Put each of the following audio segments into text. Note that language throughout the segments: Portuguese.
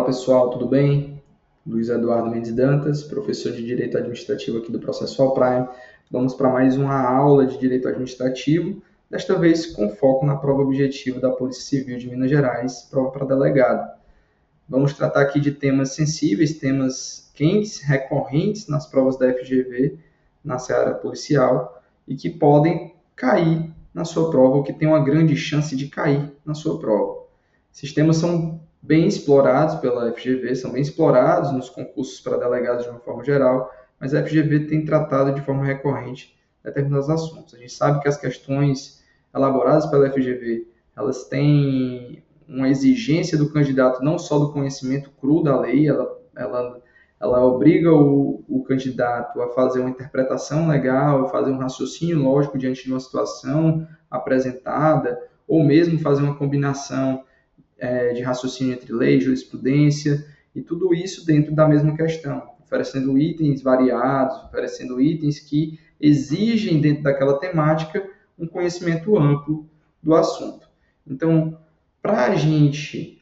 Fala pessoal, tudo bem? Luiz Eduardo Mendes Dantas, professor de Direito Administrativo aqui do Processual Prime. Vamos para mais uma aula de Direito Administrativo, desta vez com foco na prova objetiva da Polícia Civil de Minas Gerais, prova para delegado. Vamos tratar aqui de temas sensíveis, temas quentes, recorrentes nas provas da FGV, na seara policial, e que podem cair na sua prova, ou que tem uma grande chance de cair na sua prova. Esses temas são bem explorados pela FGV, são bem explorados nos concursos para delegados de uma forma geral, mas a FGV tem tratado de forma recorrente determinados assuntos. A gente sabe que as questões elaboradas pela FGV, elas têm uma exigência do candidato não só do conhecimento cru da lei, ela obriga o candidato a fazer uma interpretação legal, a fazer um raciocínio lógico diante de uma situação apresentada, ou mesmo fazer uma combinação de raciocínio entre lei e jurisprudência, e tudo isso dentro da mesma questão, oferecendo itens variados, oferecendo itens que exigem dentro daquela temática um conhecimento amplo do assunto. Então, para a gente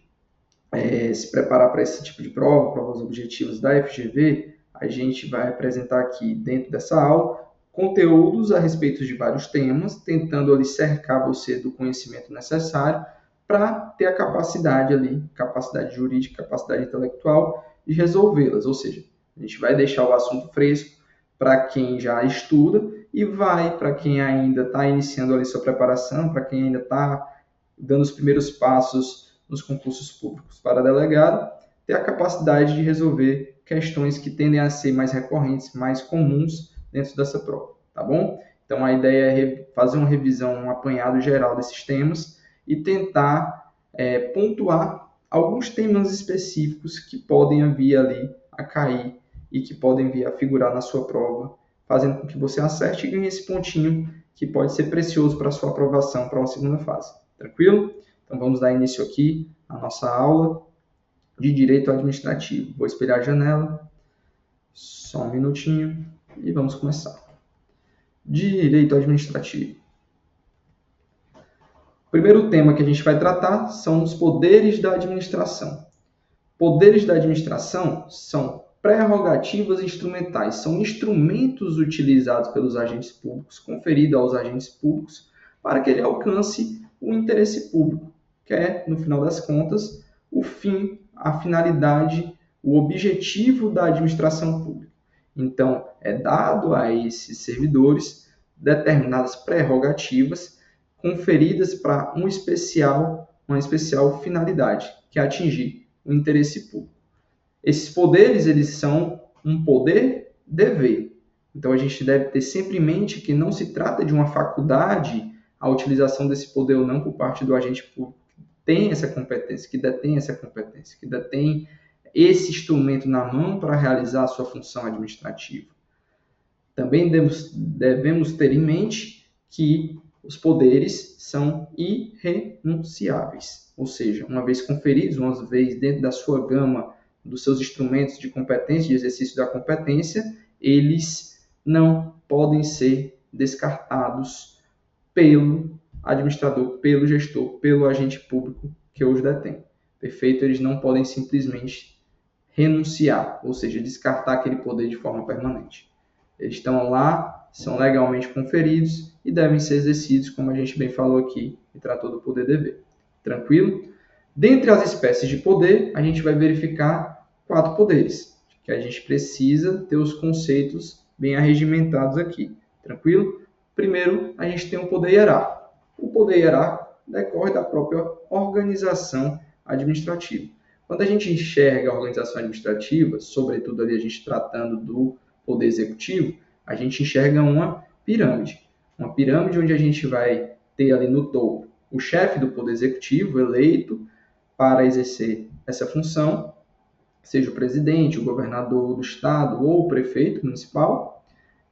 se preparar para esse tipo de prova, provas objetivas da FGV, a gente vai apresentar aqui dentro dessa aula conteúdos a respeito de vários temas, tentando ali cercar você do conhecimento necessário para ter a capacidade ali, capacidade jurídica, capacidade intelectual de resolvê-las. Ou seja, a gente vai deixar o assunto fresco para quem já estuda e vai para quem ainda está iniciando ali sua preparação, para quem ainda está dando os primeiros passos nos concursos públicos para delegado, ter a capacidade de resolver questões que tendem a ser mais recorrentes, mais comuns dentro dessa prova, tá bom? Então, a ideia é fazer uma revisão, um apanhado geral desses temas e tentar pontuar alguns temas específicos que podem vir ali a cair e que podem vir a figurar na sua prova, fazendo com que você acerte e ganhe esse pontinho que pode ser precioso para a sua aprovação para uma segunda fase. Tranquilo? Então, vamos dar início aqui à nossa aula de Direito Administrativo. Vou espelhar a janela, só um minutinho, e vamos começar. Direito Administrativo. O primeiro tema que a gente vai tratar são os poderes da administração. Poderes da administração são prerrogativas instrumentais, são instrumentos utilizados pelos agentes públicos, conferidos aos agentes públicos, para que ele alcance o interesse público, que é, no final das contas, o fim, a finalidade, o objetivo da administração pública. Então, é dado a esses servidores determinadas prerrogativas conferidas para uma especial finalidade, que é atingir o interesse público. Esses poderes, eles são um poder-dever. Então, a gente deve ter sempre em mente que não se trata de uma faculdade a utilização desse poder ou não por parte do agente público que tem essa competência, que detém essa competência, que detém esse instrumento na mão para realizar a sua função administrativa. Também devemos ter em mente que os poderes são irrenunciáveis, ou seja, uma vez conferidos, uma vez dentro da sua gama dos seus instrumentos de competência, de exercício da competência, eles não podem ser descartados pelo administrador, pelo gestor, pelo agente público que hoje detém. Perfeito? Eles não podem simplesmente renunciar, ou seja, descartar aquele poder de forma permanente. Eles estão lá, são legalmente conferidos e devem ser exercidos, como a gente bem falou aqui, e tratou do poder-dever. Tranquilo? Dentre as espécies de poder, a gente vai verificar 4 poderes, que a gente precisa ter os conceitos bem arregimentados aqui. Tranquilo? Primeiro, a gente tem o poder hierárquico. O poder hierárquico decorre da própria organização administrativa. Quando a gente enxerga a organização administrativa, sobretudo ali a gente tratando do poder executivo, a gente enxerga uma pirâmide. Uma pirâmide onde a gente vai ter ali no topo o chefe do poder executivo eleito para exercer essa função, seja o presidente, o governador do estado ou o prefeito municipal,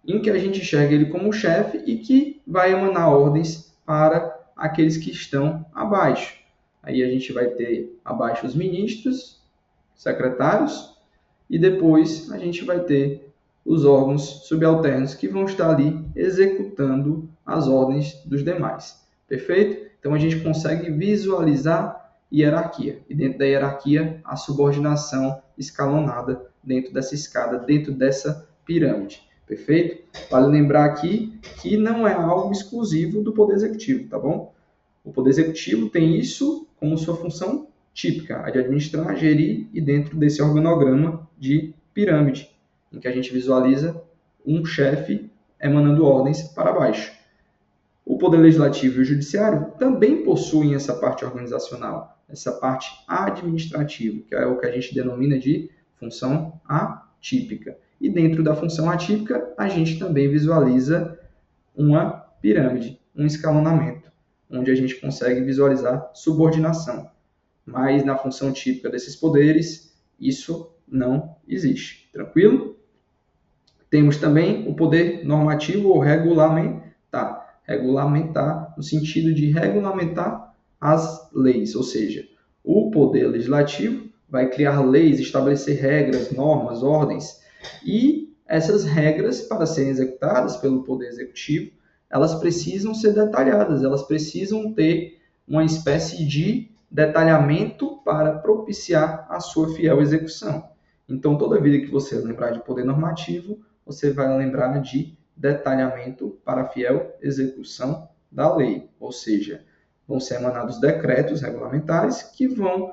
em que a gente enxerga ele como chefe e que vai emanar ordens para aqueles que estão abaixo. Aí a gente vai ter abaixo os ministros, secretários, e depois a gente vai ter os órgãos subalternos que vão estar ali executando as ordens dos demais. Perfeito? Então a gente consegue visualizar hierarquia. E dentro da hierarquia, a subordinação escalonada dentro dessa escada, dentro dessa pirâmide. Perfeito? Vale lembrar aqui que não é algo exclusivo do Poder Executivo, tá bom? O Poder Executivo tem isso como sua função típica, a de administrar, gerir e dentro desse organograma de pirâmide, em que a gente visualiza um chefe emanando ordens para baixo. O Poder Legislativo e o Judiciário também possuem essa parte organizacional, essa parte administrativa, que é o que a gente denomina de função atípica. E dentro da função atípica, a gente também visualiza uma pirâmide, um escalonamento, onde a gente consegue visualizar subordinação. Mas na função típica desses poderes, isso não existe. Tranquilo? Temos também o poder normativo ou regulamentar. Regulamentar no sentido de regulamentar as leis, ou seja, o poder legislativo vai criar leis, estabelecer regras, normas, ordens, e essas regras, para serem executadas pelo poder executivo, elas precisam ser detalhadas, elas precisam ter uma espécie de detalhamento para propiciar a sua fiel execução. Então, toda vida que você lembrar de poder normativo, você vai lembrar de detalhamento para a fiel execução da lei, ou seja, vão ser emanados decretos regulamentares que vão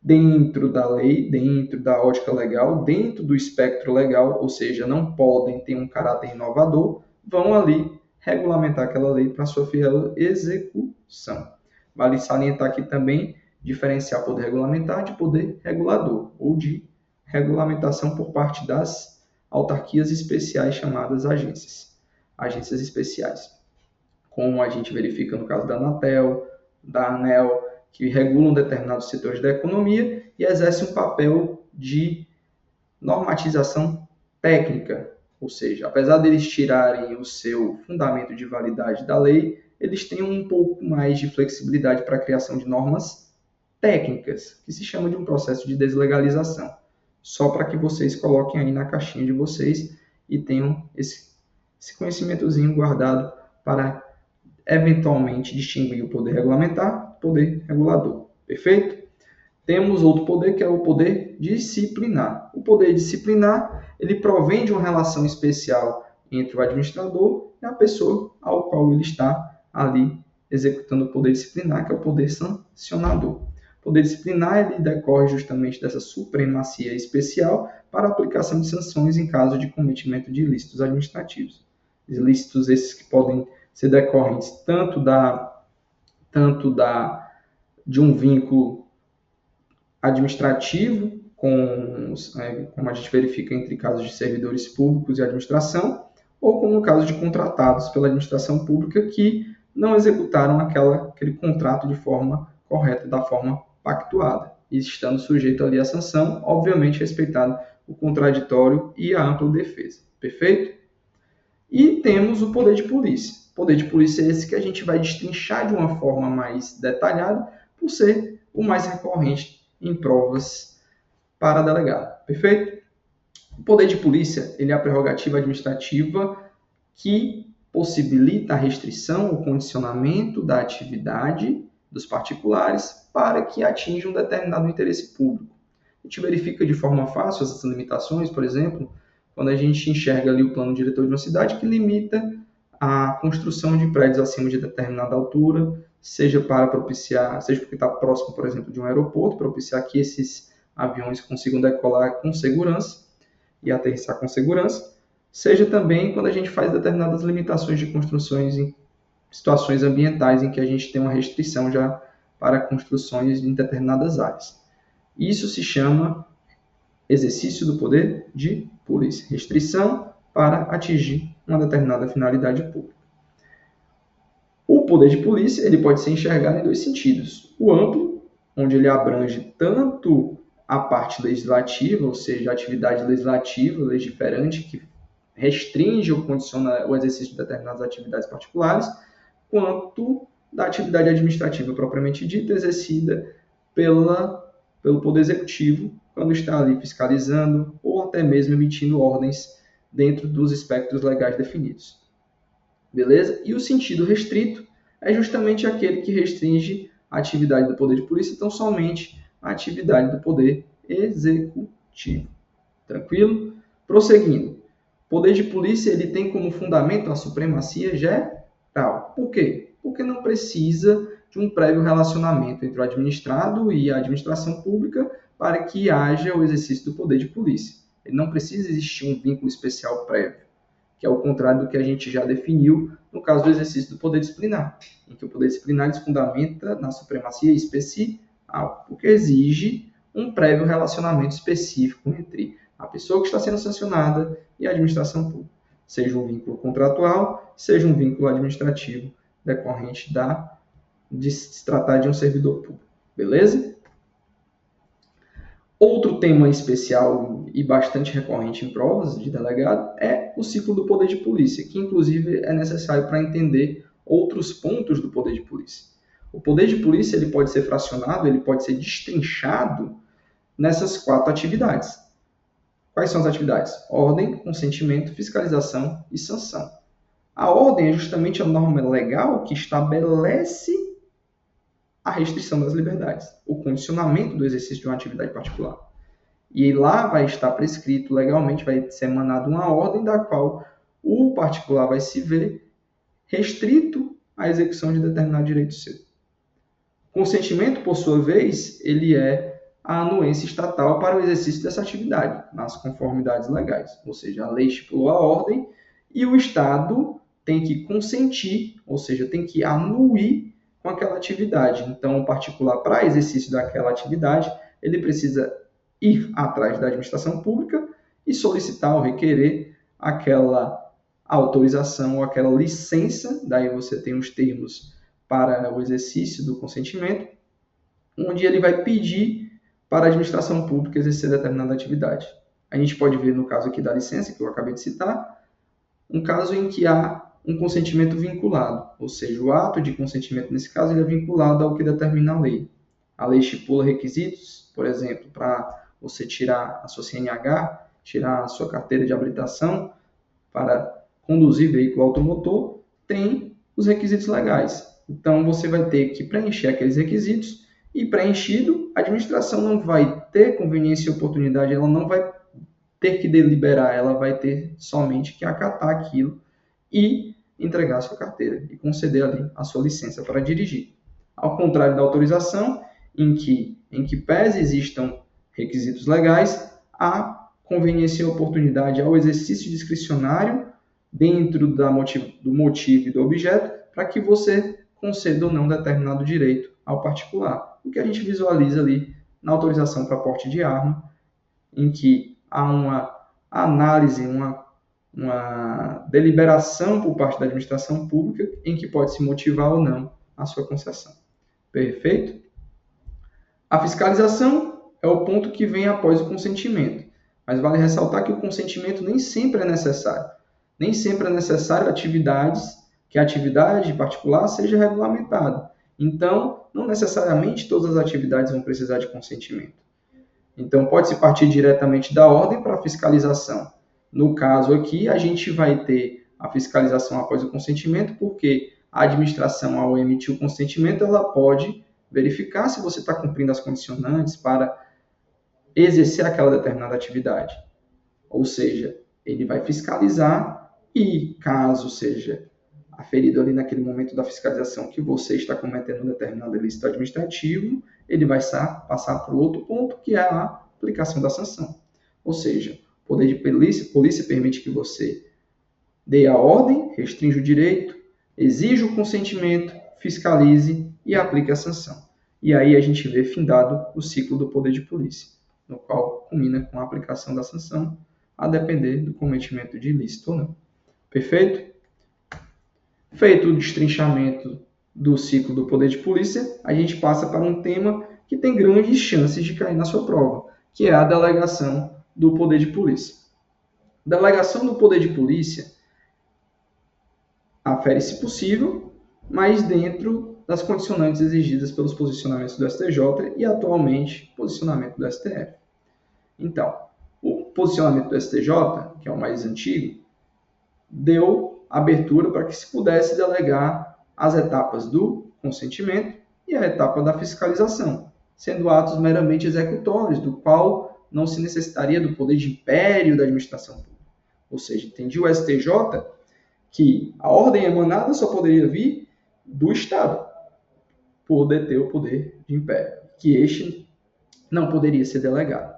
dentro da lei, dentro da ótica legal, dentro do espectro legal, ou seja, não podem ter um caráter inovador, vão ali regulamentar aquela lei para sua fiel execução. Vale salientar aqui também diferenciar poder regulamentar de poder regulador, ou de regulamentação por parte das autarquias especiais chamadas agências especiais, como a gente verifica no caso da Anatel, da ANEEL, que regulam determinados setores da economia e exercem um papel de normatização técnica, ou seja, apesar deles tirarem o seu fundamento de validade da lei, eles têm um pouco mais de flexibilidade para a criação de normas técnicas, que se chama de um processo de deslegalização. Só para que vocês coloquem aí na caixinha de vocês e tenham esse conhecimentozinho guardado para eventualmente distinguir o poder regulamentar do poder regulador. Perfeito? Temos outro poder que é o poder disciplinar. O poder disciplinar, ele provém de uma relação especial entre o administrador e a pessoa ao qual ele está ali executando o poder disciplinar, que é o poder sancionador. O poder disciplinar ele decorre justamente dessa supremacia especial para a aplicação de sanções em caso de cometimento de ilícitos administrativos. Ilícitos esses que podem ser decorrentes de um vínculo administrativo, como a gente verifica entre casos de servidores públicos e administração, ou como no caso de contratados pela administração pública que não executaram aquele contrato de forma correta, da forma pactuada, e estando sujeito ali à sanção, obviamente respeitado o contraditório e a ampla defesa. Perfeito? E temos o poder de polícia. O poder de polícia é esse que a gente vai destrinchar de uma forma mais detalhada, por ser o mais recorrente em provas para delegado. Perfeito? O poder de polícia ele é a prerrogativa administrativa que possibilita a restrição ou condicionamento da atividade dos particulares para que atinja um determinado interesse público. A gente verifica de forma fácil essas limitações, por exemplo, quando a gente enxerga ali o plano diretor de uma cidade que limita a construção de prédios acima de determinada altura, seja porque está próximo, por exemplo, de um aeroporto, propiciar que esses aviões consigam decolar com segurança e aterrissar com segurança, seja também quando a gente faz determinadas limitações de construções em situações ambientais em que a gente tem uma restrição já para construções em determinadas áreas. Isso se chama exercício do poder de polícia, restrição para atingir uma determinada finalidade pública. O poder de polícia ele pode ser enxergado em dois sentidos. O amplo, onde ele abrange tanto a parte legislativa, ou seja, a atividade legislativa, legiferante, que restringe ou condiciona o exercício de determinadas atividades particulares, quanto da atividade administrativa propriamente dita, exercida pelo Poder Executivo, quando está ali fiscalizando ou até mesmo emitindo ordens dentro dos espectros legais definidos. Beleza? E o sentido restrito é justamente aquele que restringe a atividade do poder de polícia, então somente a atividade do poder executivo. Tranquilo? Prosseguindo. O poder de polícia ele tem como fundamento a supremacia geral. Por quê? Porque não precisa de um prévio relacionamento entre o administrado e a administração pública para que haja o exercício do poder de polícia. Ele não precisa existir um vínculo especial prévio, que é o contrário do que a gente já definiu no caso do exercício do poder disciplinar, em que o poder disciplinar se fundamenta na supremacia especial, porque exige um prévio relacionamento específico entre a pessoa que está sendo sancionada e a administração pública, seja um vínculo contratual, seja um vínculo administrativo decorrente de se tratar de um servidor público. Beleza? Outro tema especial e bastante recorrente em provas de delegado é o ciclo do poder de polícia, que inclusive é necessário para entender outros pontos do poder de polícia. O poder de polícia ele pode ser fracionado, ele pode ser destrinchado nessas 4 atividades. Quais são as atividades? Ordem, consentimento, fiscalização e sanção. A ordem é justamente a norma legal que estabelece a restrição das liberdades, o condicionamento do exercício de uma atividade particular. E lá vai estar prescrito legalmente, vai ser emanada uma ordem da qual o particular vai se ver restrito à execução de determinado direito seu. Consentimento, por sua vez, ele é a anuência estatal para o exercício dessa atividade, nas conformidades legais. Ou seja, a lei estipulou a ordem e o Estado tem que consentir, ou seja, tem que anuir com aquela atividade. Então, o particular, para exercício daquela atividade, ele precisa ir atrás da administração pública e solicitar ou requerer aquela autorização ou aquela licença, daí você tem os termos para o exercício do consentimento, onde ele vai pedir para a administração pública exercer determinada atividade. A gente pode ver no caso aqui da licença, que eu acabei de citar, um caso em que há um consentimento vinculado, ou seja, o ato de consentimento, nesse caso, ele é vinculado ao que determina a lei. A lei estipula requisitos, por exemplo, para você tirar a sua CNH, tirar a sua carteira de habilitação para conduzir veículo automotor, tem os requisitos legais. Então, você vai ter que preencher aqueles requisitos e, preenchido, a administração não vai ter conveniência e oportunidade, ela não vai ter que deliberar, ela vai ter somente que acatar aquilo e entregar a sua carteira e conceder ali a sua licença para dirigir. Ao contrário da autorização, em que pese existam requisitos legais, há conveniência e oportunidade ao exercício discricionário dentro do motivo e do objeto para que você conceda ou não determinado direito ao particular. O que a gente visualiza ali na autorização para porte de arma, em que há uma análise, uma deliberação por parte da administração pública em que pode se motivar ou não a sua concessão. Perfeito? A fiscalização é o ponto que vem após o consentimento, mas vale ressaltar que o consentimento nem sempre é necessário. Nem sempre é necessário que a atividade particular seja regulamentada. Então, não necessariamente todas as atividades vão precisar de consentimento. Então, pode-se partir diretamente da ordem para a fiscalização. No caso aqui, a gente vai ter a fiscalização após o consentimento, porque a administração, ao emitir o consentimento, ela pode verificar se você está cumprindo as condicionantes para exercer aquela determinada atividade. Ou seja, ele vai fiscalizar e, caso seja aferido ali naquele momento da fiscalização que você está cometendo um determinado ilícito administrativo, ele vai passar para o outro ponto, que é a aplicação da sanção. Ou seja, o poder de polícia permite que você dê a ordem, restrinja o direito, exija o consentimento, fiscalize e aplique a sanção. E aí a gente vê findado o ciclo do poder de polícia, no qual culmina com a aplicação da sanção, a depender do cometimento de ilícito ou não. Perfeito? Feito o destrinchamento do ciclo do poder de polícia, a gente passa para um tema que tem grandes chances de cair na sua prova, que é a delegação do poder de polícia. Delegação do poder de polícia afere, se possível, mas dentro das condicionantes exigidas pelos posicionamentos do STJ e, atualmente, posicionamento do STF. Então, o posicionamento do STJ, que é o mais antigo, deu abertura para que se pudesse delegar as etapas do consentimento e a etapa da fiscalização, sendo atos meramente executórios, do qual não se necessitaria do poder de império da administração pública. Ou seja, entendi o STJ que a ordem emanada só poderia vir do Estado, por deter o poder de império, que este não poderia ser delegado,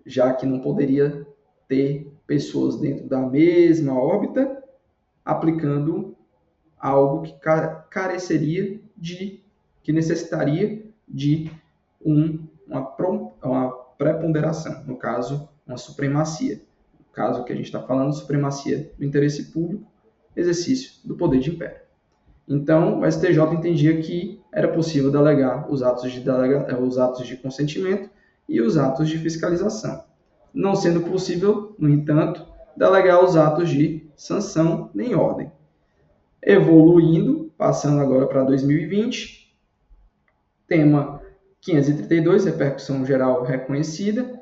já que não poderia ter pessoas dentro da mesma órbita aplicando algo que careceria de, que necessitaria de uma preponderação, no caso, uma supremacia. No caso que a gente está falando, supremacia do interesse público, exercício do poder de império. Então, o STJ entendia que era possível delegar os atos de consentimento e os atos de fiscalização, não sendo possível, no entanto, delegar os atos de sanção nem ordem. Evoluindo, passando agora para 2020, tema 532, repercussão geral reconhecida,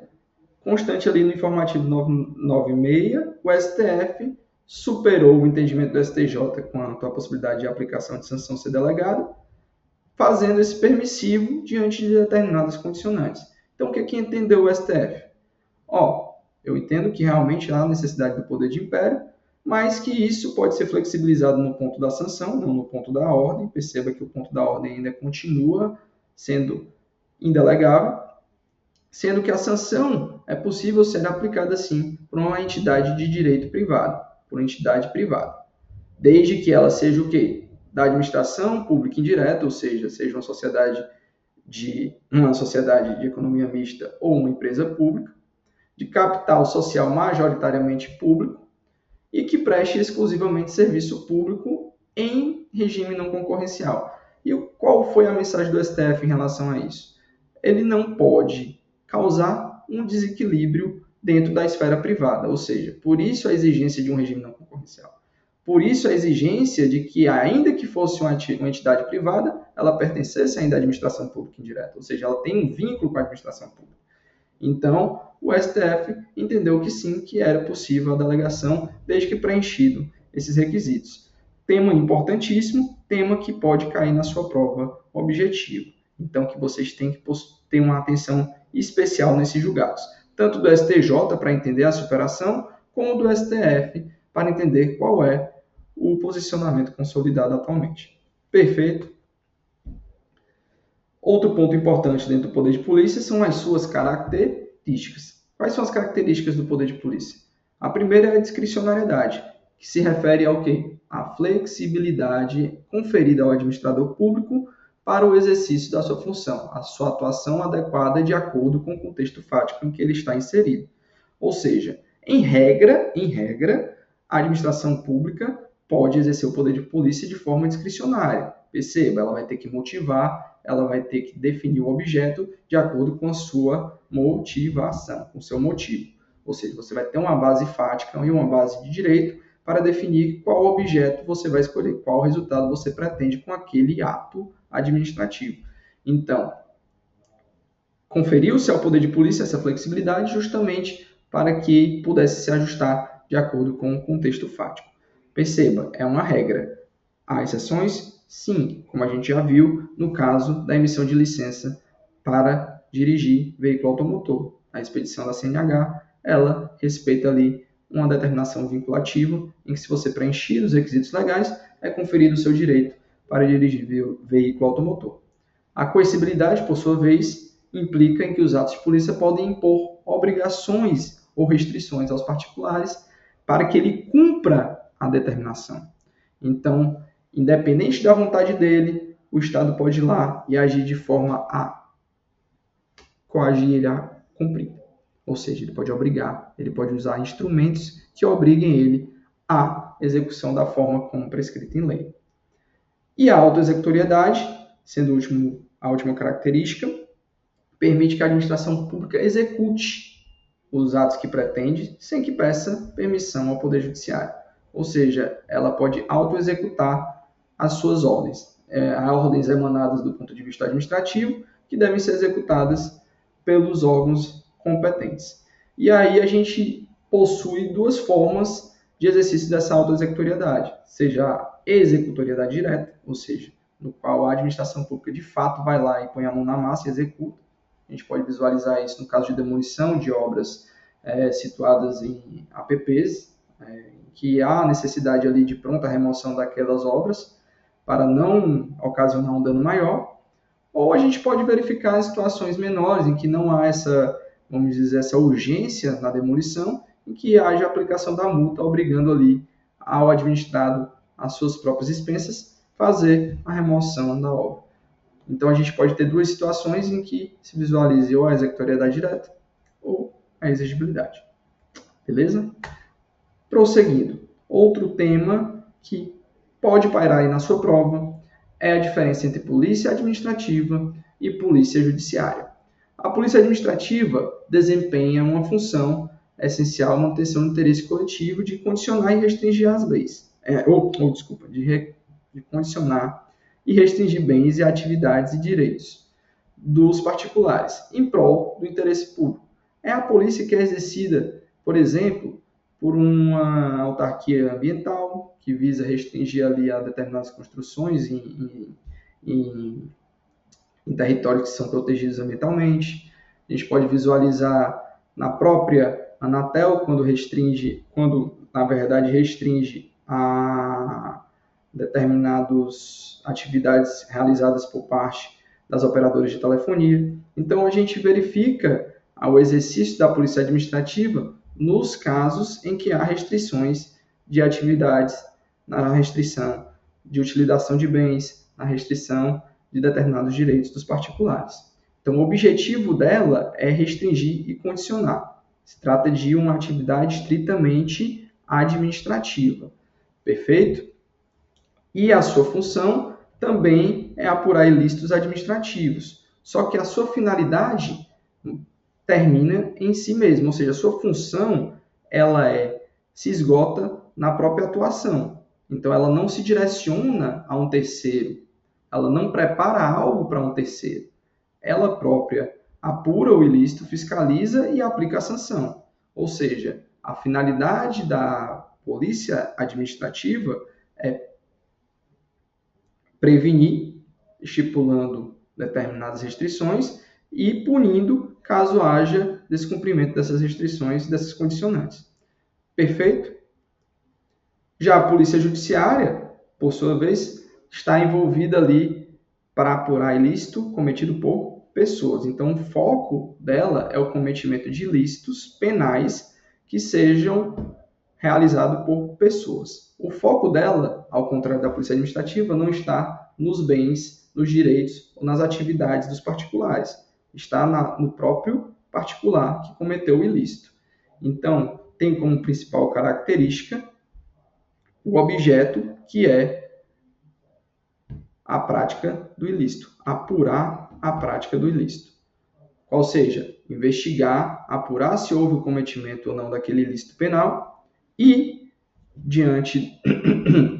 constante ali no informativo 996, o STF superou o entendimento do STJ quanto à possibilidade de aplicação de sanção ser delegada, fazendo esse permissivo diante de determinadas condicionantes. Então, o que entendeu o STF? Eu entendo que realmente há necessidade do poder de império, mas que isso pode ser flexibilizado no ponto da sanção, não no ponto da ordem. Perceba que o ponto da ordem ainda continua sendo indelegável, sendo que a sanção é possível ser aplicada, sim, por uma entidade de direito privado, por entidade privada, desde que ela seja o quê? Da administração pública indireta, ou seja uma sociedade de economia mista ou uma empresa pública, de capital social majoritariamente público e que preste exclusivamente serviço público em regime não concorrencial. E qual foi a mensagem do STF em relação a isso? Ele não pode causar um desequilíbrio dentro da esfera privada, ou seja, por isso a exigência de um regime não concorrencial. Por isso a exigência de que, ainda que fosse uma entidade privada, ela pertencesse ainda à administração pública indireta, ou seja, ela tem um vínculo com a administração pública. Então, o STF entendeu que sim, que era possível a delegação, desde que preenchido esses requisitos. Tema importantíssimo, tema que pode cair na sua prova objetiva. Então, que vocês têm que ter uma atenção especial nesses julgados. Tanto do STJ para entender a superação, como do STF para entender qual é o posicionamento consolidado atualmente. Perfeito? Outro ponto importante dentro do poder de polícia são as suas características. Quais são as características do poder de polícia? A primeira é a discricionariedade, que se refere ao quê? A flexibilidade conferida ao administrador público para o exercício da sua função, a sua atuação adequada de acordo com o contexto fático em que ele está inserido. Ou seja, em regra, a administração pública pode exercer o poder de polícia de forma discricionária. Perceba, ela vai ter que motivar, ela vai ter que definir o objeto de acordo com a sua motivação, com o seu motivo. Ou seja, você vai ter uma base fática e uma base de direito para definir qual objeto você vai escolher, qual resultado você pretende com aquele ato administrativo. Então, conferiu-se ao poder de polícia essa flexibilidade justamente para que pudesse se ajustar de acordo com o contexto fático. Perceba, é uma regra. Há exceções? Sim, como a gente já viu no caso da emissão de licença para dirigir veículo automotor. A expedição da CNH, ela respeita ali uma determinação vinculativa em que, se você preencher os requisitos legais, é conferido o seu direito para dirigir veículo automotor. A coercibilidade, por sua vez, implica em que os atos de polícia podem impor obrigações ou restrições aos particulares para que ele cumpra a determinação. Então, independente da vontade dele, o Estado pode ir lá e agir de forma a coagir ele a cumprir. Ou seja, ele pode obrigar, ele pode usar instrumentos que obriguem ele à execução da forma como prescrita em lei. E a autoexecutoriedade, sendo a última característica, permite que a administração pública execute os atos que pretende sem que peça permissão ao Poder Judiciário. Ou seja, ela pode autoexecutar as suas ordens. Há ordens emanadas do ponto de vista administrativo que devem ser executadas pelos órgãos competentes. E aí a gente possui duas formas de exercício dessa autoexecutoriedade, seja a executoriedade direta, ou seja, no qual a administração pública de fato vai lá e põe a mão na massa e executa. A gente pode visualizar isso no caso de demolição de obras situadas em APPs, que há necessidade ali de pronta remoção daquelas obras para não ocasionar um dano maior, ou a gente pode verificar situações menores em que não há essa, vamos dizer, essa urgência na demolição, em que haja a aplicação da multa, obrigando ali ao administrado, às suas próprias expensas, fazer a remoção da obra. Então, a gente pode ter duas situações em que se visualize ou a executoriedade direta ou a exigibilidade. Beleza? Prosseguindo, outro tema que pode pairar aí na sua prova é a diferença entre polícia administrativa e polícia judiciária. A polícia administrativa desempenha uma função essencial na manutenção do interesse coletivo de condicionar e restringir as leis. De condicionar e restringir bens e atividades e direitos dos particulares em prol do interesse público. É a polícia que é exercida, por exemplo, por uma autarquia ambiental que visa restringir ali a determinadas construções em territórios que são protegidos ambientalmente. A gente pode visualizar na própria Anatel, quando na verdade restringe a determinadas atividades realizadas por parte das operadoras de telefonia. Então, a gente verifica o exercício da polícia administrativa nos casos em que há restrições de atividades, na restrição de utilização de bens, na restrição de determinados direitos dos particulares. Então, o objetivo dela é restringir e condicionar. Se trata de uma atividade estritamente administrativa. Perfeito? E a sua função também é apurar ilícitos administrativos. Só que a sua finalidade termina em si mesma, ou seja, a sua função ela se esgota na própria atuação. Então, ela não se direciona a um terceiro, ela não prepara algo para um terceiro. Ela própria apura o ilícito, fiscaliza e aplica a sanção. Ou seja, a finalidade da polícia administrativa é prevenir, estipulando determinadas restrições e punindo caso haja descumprimento dessas restrições, dessas condicionantes. Perfeito? Já a polícia judiciária, por sua vez, está envolvida ali para apurar ilícito cometido por pessoas. Então, o foco dela é o cometimento de ilícitos penais que sejam realizados por pessoas. O foco dela, ao contrário da polícia administrativa, não está nos bens, nos direitos ou nas atividades dos particulares. Está no próprio particular que cometeu o ilícito. Então, tem como principal característica o objeto, que é a prática do ilícito, apurar a prática do ilícito. Ou seja, investigar, apurar se houve o cometimento ou não daquele ilícito penal e, diante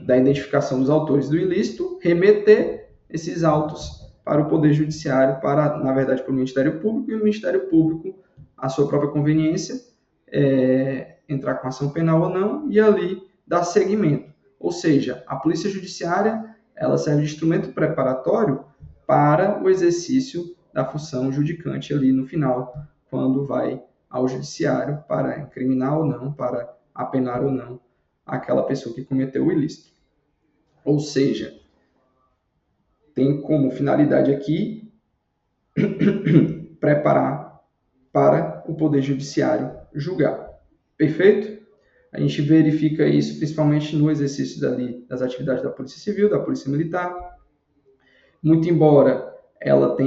da identificação dos autores do ilícito, remeter esses autos para o Poder Judiciário, na verdade, para o Ministério Público, e o Ministério Público, à sua própria conveniência, entrar com ação penal ou não, e ali dar seguimento. Ou seja, a Polícia Judiciária ela serve de instrumento preparatório para o exercício da função judicante ali no final, quando vai ao judiciário para incriminar ou não, para apenar ou não aquela pessoa que cometeu o ilícito. Ou seja, tem como finalidade aqui preparar para o Poder Judiciário julgar. Perfeito? A gente verifica isso principalmente no exercício das atividades da Polícia Civil, da Polícia Militar. Muito embora ela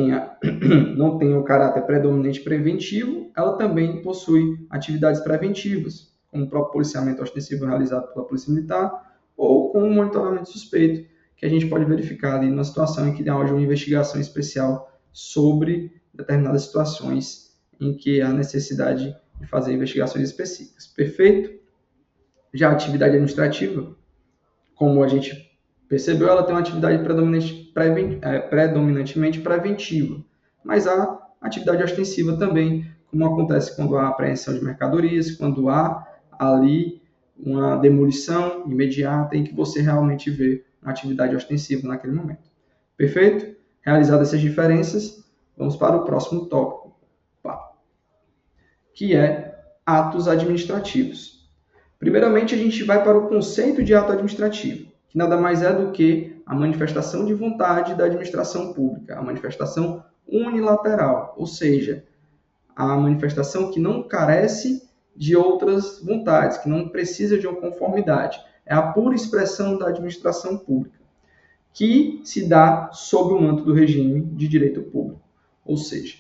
não tenha o caráter predominante preventivo, ela também possui atividades preventivas, como o próprio policiamento ostensivo realizado pela Polícia Militar, ou com o monitoramento suspeito, que a gente pode verificar ali numa situação em que haja uma investigação especial sobre determinadas situações em que há necessidade de fazer investigações específicas. Perfeito? Já a atividade administrativa, como a gente percebeu, ela tem uma atividade predominantemente preventiva, mas há atividade ostensiva também, como acontece quando há apreensão de mercadorias, quando há ali uma demolição imediata em que você realmente vê uma atividade ostensiva naquele momento. Perfeito? Realizadas essas diferenças, vamos para o próximo tópico, que é atos administrativos. Primeiramente, a gente vai para o conceito de ato administrativo, que nada mais é do que a manifestação de vontade da administração pública, a manifestação unilateral, ou seja, a manifestação que não carece de outras vontades, que não precisa de uma conformidade. É a pura expressão da administração pública, que se dá sob o manto do regime de direito público. Ou seja,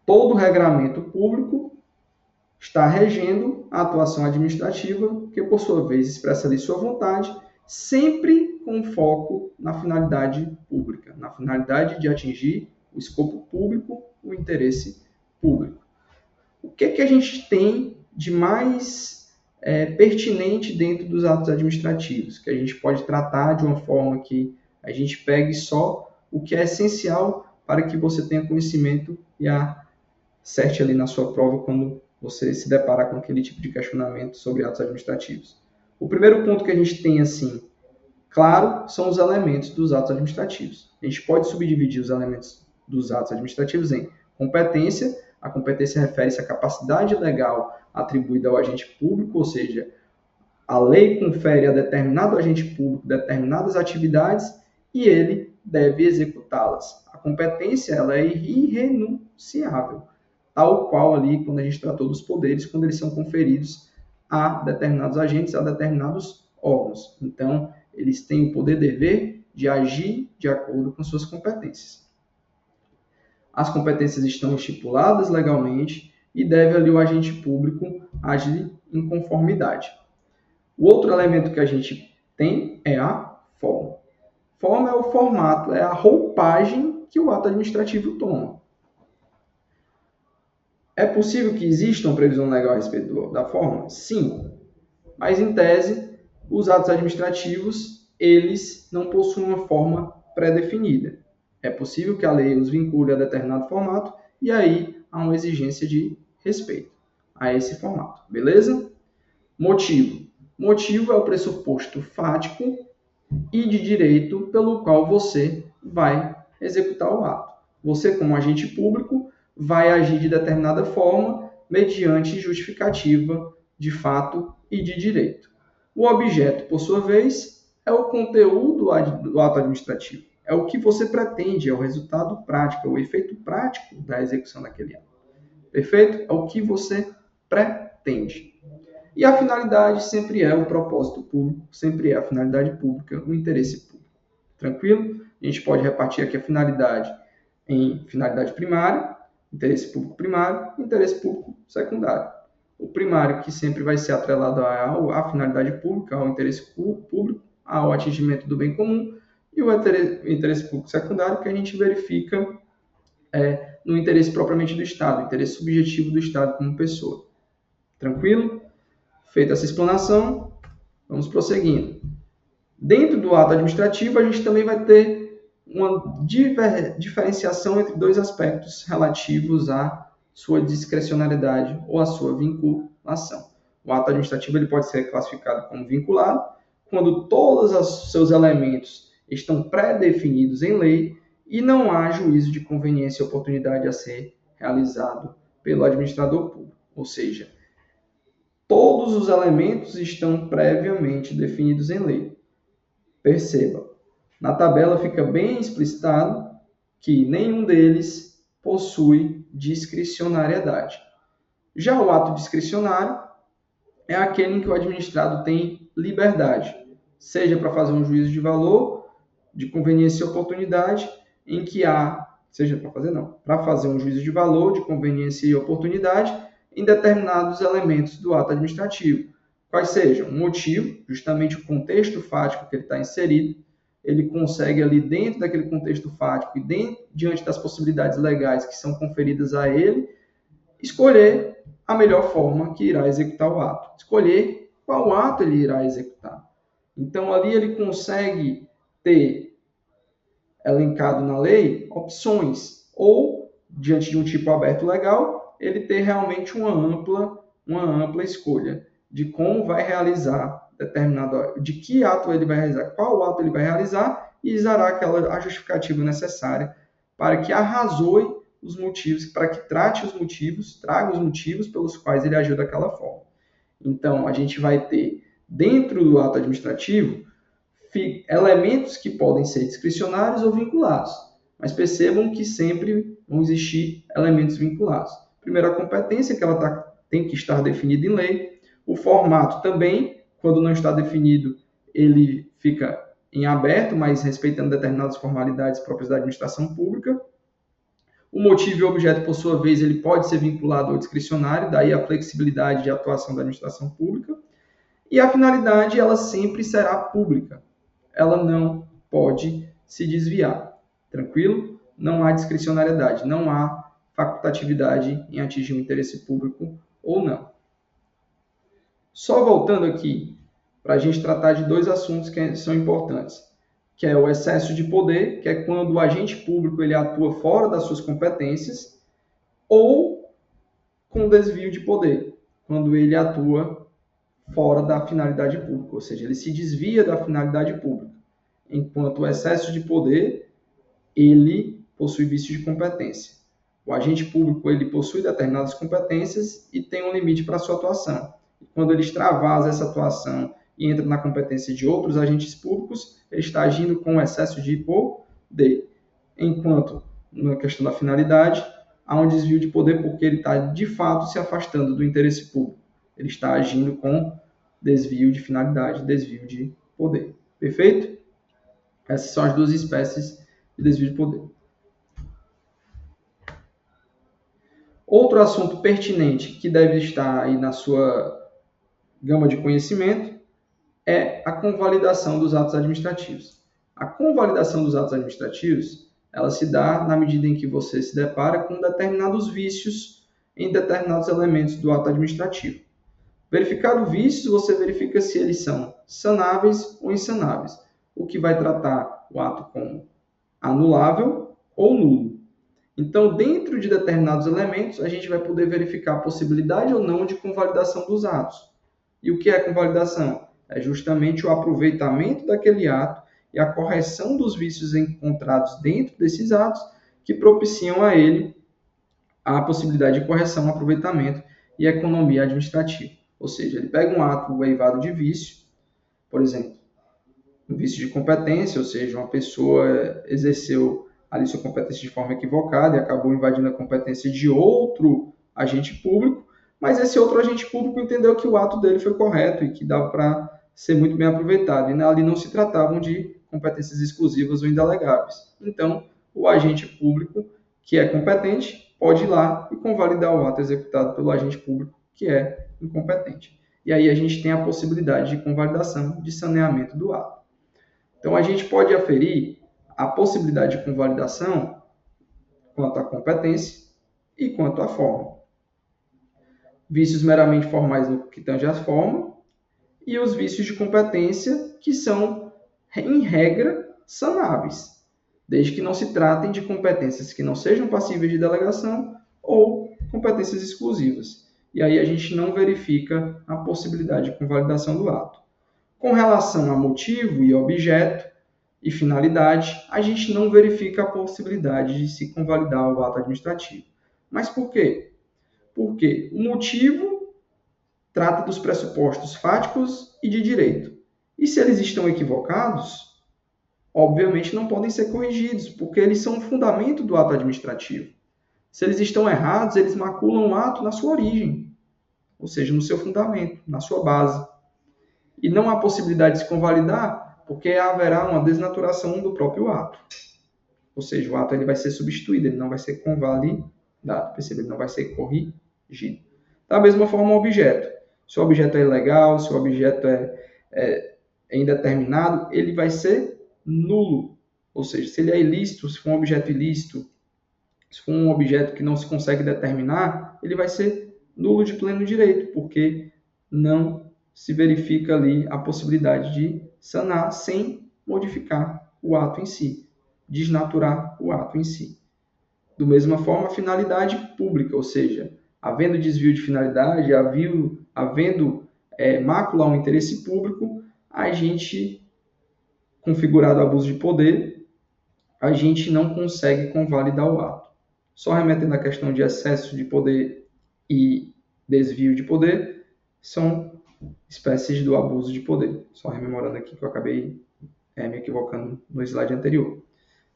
todo regramento público está regendo a atuação administrativa, que por sua vez expressa ali sua vontade, sempre com foco na finalidade pública, na finalidade de atingir o escopo público, o interesse público. O que a gente tem de mais pertinente dentro dos atos administrativos, que a gente pode tratar de uma forma que a gente pegue só o que é essencial para que você tenha conhecimento e acerte ali na sua prova quando você se deparar com aquele tipo de questionamento sobre atos administrativos. O primeiro ponto que a gente tem, assim, claro, são os elementos dos atos administrativos. A gente pode subdividir os elementos dos atos administrativos em competência. A competência refere-se à capacidade legal atribuída ao agente público, ou seja, a lei confere a determinado agente público determinadas atividades e ele deve executá-las. A competência ela é irrenunciável, tal qual ali quando a gente tratou dos poderes, quando eles são conferidos a determinados agentes, a determinados órgãos. Então, eles têm o poder-dever de agir de acordo com suas competências. As competências estão estipuladas legalmente e deve ali o agente público agir em conformidade. O outro elemento que a gente tem é a forma. Forma é o formato, é a roupagem que o ato administrativo toma. É possível que exista uma previsão legal a respeito da forma? Sim, mas em tese, os atos administrativos, eles não possuem uma forma pré-definida. É possível que a lei os vincule a determinado formato e aí há uma exigência de respeito a esse formato, beleza? Motivo. Motivo é o pressuposto fático e de direito pelo qual você vai executar o ato. Você, como agente público, vai agir de determinada forma mediante justificativa de fato e de direito. O objeto, por sua vez, é o conteúdo do ato administrativo. É o que você pretende, é o resultado prático, é o efeito prático da execução daquele ato. Perfeito? É o que você pretende. E a finalidade sempre é o propósito público, sempre é a finalidade pública, o interesse público. Tranquilo? A gente pode repartir aqui a finalidade em finalidade primária, interesse público primário e interesse público secundário. O primário, que sempre vai ser atrelado à finalidade pública, ao interesse público, ao atingimento do bem comum, e o interesse público secundário, que a gente verifica no interesse propriamente do Estado, interesse subjetivo do Estado como pessoa. Tranquilo? Feita essa explanação, vamos prosseguindo. Dentro do ato administrativo, a gente também vai ter uma diferenciação entre dois aspectos relativos à sua discricionariedade ou à sua vinculação. O ato administrativo ele pode ser classificado como vinculado, quando todos os seus elementos estão pré-definidos em lei e não há juízo de conveniência e oportunidade a ser realizado pelo administrador público. Ou seja, todos os elementos estão previamente definidos em lei. Perceba, na tabela fica bem explicitado que nenhum deles possui discricionariedade. Já o ato discricionário é aquele em que o administrado tem liberdade, seja para fazer um juízo de valor, de conveniência e oportunidade, em que para fazer um juízo de valor, de conveniência e oportunidade, em determinados elementos do ato administrativo. Quais sejam? O motivo, justamente o contexto fático que ele está inserido, ele consegue ali dentro daquele contexto fático e diante das possibilidades legais que são conferidas a ele, escolher a melhor forma que irá executar o ato. Escolher qual ato ele irá executar. Então, ali ele consegue ter elencado na lei opções, ou, diante de um tipo aberto legal, ele ter realmente uma ampla escolha de como vai realizar de que ato ele vai realizar, qual ato ele vai realizar, e usará a justificativa necessária para que arrazoe os motivos, para que trate os motivos, traga os motivos pelos quais ele agiu daquela forma. Então, a gente vai ter, dentro do ato administrativo, elementos que podem ser discricionários ou vinculados, mas percebam que sempre vão existir elementos vinculados. Primeiro, a competência, que ela tem que estar definida em lei. O formato também, quando não está definido, ele fica em aberto, mas respeitando determinadas formalidades próprias da administração pública. O motivo e o objeto, por sua vez, ele pode ser vinculado ao discricionário, daí a flexibilidade de atuação da administração pública. E a finalidade, ela sempre será pública. Ela não pode se desviar. Tranquilo? Não há discricionariedade, não há facultatividade em atingir o interesse público ou não. Só voltando aqui, para a gente tratar de dois assuntos que são importantes, que é o excesso de poder, que é quando o agente público ele atua fora das suas competências, ou com desvio de poder, quando ele atua fora da finalidade pública, ou seja, ele se desvia da finalidade pública. Enquanto o excesso de poder, ele possui vício de competência. O agente público ele possui determinadas competências e tem um limite para a sua atuação. Quando ele extravasa essa atuação e entra na competência de outros agentes públicos, ele está agindo com excesso de poder. Enquanto, na questão da finalidade, há um desvio de poder porque ele está, de fato, se afastando do interesse público. Ele está agindo com desvio de finalidade, desvio de poder. Perfeito? Essas são as duas espécies de desvio de poder. Outro assunto pertinente que deve estar aí na sua gama de conhecimento é a convalidação dos atos administrativos. A convalidação dos atos administrativos, ela se dá na medida em que você se depara com determinados vícios em determinados elementos do ato administrativo. Verificado vícios, você verifica se eles são sanáveis ou insanáveis, o que vai tratar o ato como anulável ou nulo. Então, dentro de determinados elementos, a gente vai poder verificar a possibilidade ou não de convalidação dos atos. E o que é convalidação? É justamente o aproveitamento daquele ato e a correção dos vícios encontrados dentro desses atos que propiciam a ele a possibilidade de correção, aproveitamento e economia administrativa. Ou seja, ele pega um ato eivado de vício, por exemplo, um vício de competência, ou seja, uma pessoa exerceu ali sua competência de forma equivocada e acabou invadindo a competência de outro agente público, mas esse outro agente público entendeu que o ato dele foi correto e que dava para ser muito bem aproveitado. E ali não se tratavam de competências exclusivas ou indelegáveis. Então, o agente público que é competente pode ir lá e convalidar o ato executado pelo agente público que é incompetente. E aí a gente tem a possibilidade de convalidação, de saneamento do ato. Então, a gente pode aferir a possibilidade de convalidação quanto à competência e quanto à forma. Vícios meramente formais no que tange à forma e os vícios de competência que são, em regra, sanáveis, desde que não se tratem de competências que não sejam passíveis de delegação ou competências exclusivas. E aí a gente não verifica a possibilidade de convalidação do ato. Com relação a motivo e objeto e finalidade, a gente não verifica a possibilidade de se convalidar o ato administrativo. Mas por quê? Porque o motivo trata dos pressupostos fáticos e de direito. E se eles estão equivocados, obviamente não podem ser corrigidos, porque eles são o fundamento do ato administrativo. Se eles estão errados, eles maculam o ato na sua origem, ou seja, no seu fundamento, na sua base. E não há possibilidade de se convalidar, porque haverá uma desnaturação do próprio ato. Ou seja, o ato ele vai ser substituído, ele não vai ser convalidado, percebe? Ele não vai ser corrigido. Da mesma forma, o objeto. Se o objeto é ilegal, se o objeto é indeterminado, ele vai ser nulo. Ou seja, se ele é ilícito, se for um objeto ilícito, se for um objeto que não se consegue determinar, ele vai ser nulo de pleno direito, porque não se verifica ali a possibilidade de sanar sem modificar o ato em si, desnaturar o ato em si. Da mesma forma, a finalidade pública, ou seja, havendo desvio de finalidade, havendo mácula ao interesse público, a gente, configurado abuso de poder, a gente não consegue convalidar o ato. Só remetendo à questão de excesso de poder e desvio de poder, são espécies do abuso de poder. Só rememorando aqui que eu acabei me equivocando no slide anterior.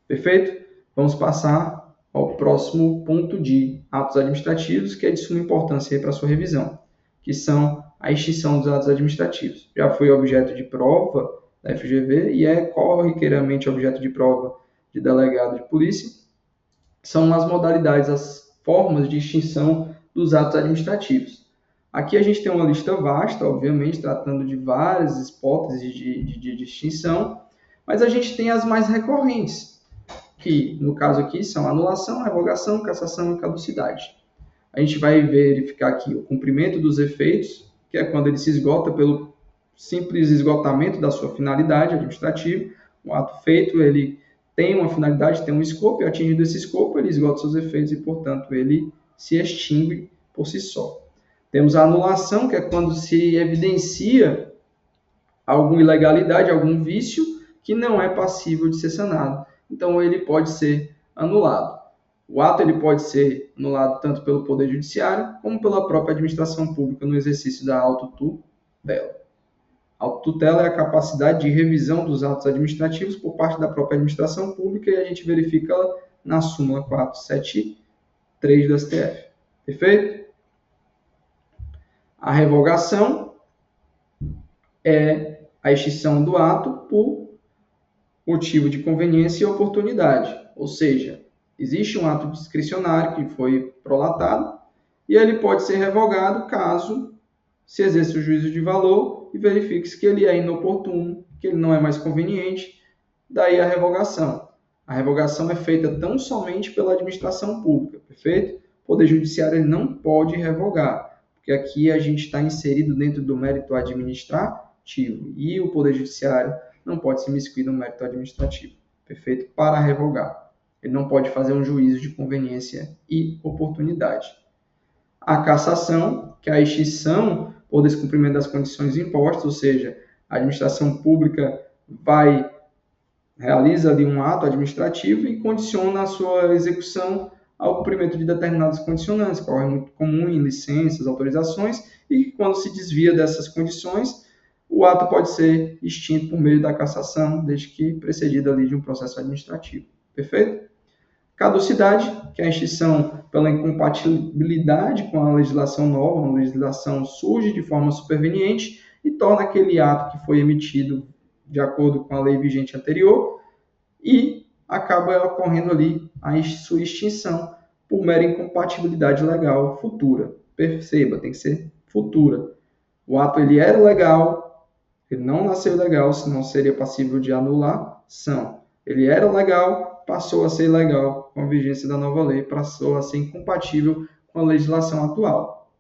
Perfeito? Vamos passar ao próximo ponto de atos administrativos, que é de suma importância para a sua revisão, que são a extinção dos atos administrativos. Já foi objeto de prova da FGV e é corriqueiramente objeto de prova de delegado de polícia. São as modalidades, as formas de extinção dos atos administrativos. Aqui a gente tem uma lista vasta, obviamente, tratando de várias hipóteses de extinção, mas a gente tem as mais recorrentes, que no caso aqui são anulação, revogação, cassação e caducidade. A gente vai verificar aqui o cumprimento dos efeitos, que é quando ele se esgota pelo simples esgotamento da sua finalidade administrativa. O ato feito, ele tem uma finalidade, tem um escopo, e atingido esse escopo, ele esgota seus efeitos e, portanto, ele se extingue por si só. Temos a anulação, que é quando se evidencia alguma ilegalidade, algum vício que não é passível de ser sanado. Então, ele pode ser anulado. O ato ele pode ser anulado tanto pelo Poder Judiciário como pela própria administração pública no exercício da autotutela. A autotutela é a capacidade de revisão dos atos administrativos por parte da própria administração pública e a gente verifica ela na súmula 473 do STF. Perfeito? A revogação é a extinção do ato por motivo de conveniência e oportunidade. Ou seja, existe um ato discricionário que foi prolatado e ele pode ser revogado caso se exerça o juízo de valor e verifique-se que ele é inoportuno, que ele não é mais conveniente, daí a revogação. A revogação é feita tão somente pela administração pública, perfeito? O Poder Judiciário ele não pode revogar, porque aqui a gente está inserido dentro do mérito administrativo e o Poder Judiciário não pode se imiscuir no mérito administrativo, perfeito? Para revogar. Ele não pode fazer um juízo de conveniência e oportunidade. A cassação, que é a extinção por descumprimento das condições impostas, ou seja, a administração pública realiza ali um ato administrativo e condiciona a sua execução ao cumprimento de determinadas condicionantes, que é muito comum em licenças, autorizações, e quando se desvia dessas condições, o ato pode ser extinto por meio da cassação, desde que precedido ali de um processo administrativo. Perfeito? Caducidade, que é a extinção pela incompatibilidade com a legislação nova, uma legislação surge de forma superveniente e torna aquele ato que foi emitido de acordo com a lei vigente anterior e acaba ocorrendo ali a sua extinção por mera incompatibilidade legal futura. Perceba, tem que ser futura. O ato ele era legal, ele não nasceu legal, senão seria passível de anulação. Ele era legal, passou a ser ilegal com a vigência da nova lei, passou a ser incompatível com a legislação atual.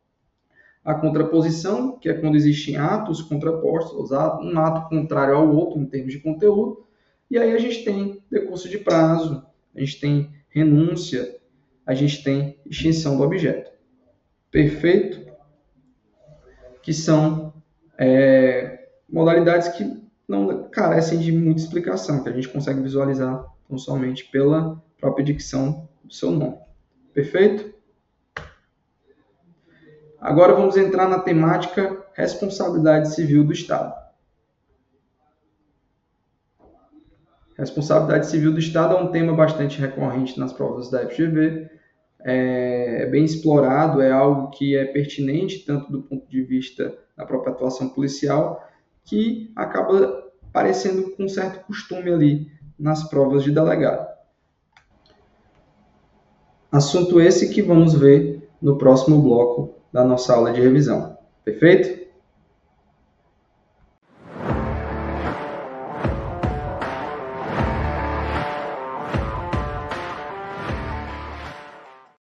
A contraposição, que é quando existem atos contrapostos, um ato contrário ao outro em termos de conteúdo, e aí a gente tem decurso de prazo, a gente tem renúncia, a gente tem extinção do objeto. Perfeito? Que são modalidades que não carecem de muita explicação, que a gente consegue visualizar tão somente pela própria dicção do seu nome. Perfeito? Agora vamos entrar na temática responsabilidade civil do Estado. Responsabilidade civil do Estado é um tema bastante recorrente nas provas da FGV, é bem explorado, é algo que é pertinente tanto do ponto de vista da própria atuação policial, que acaba aparecendo com um certo costume ali nas provas de delegado. Assunto esse que vamos ver no próximo bloco da nossa aula de revisão. Perfeito?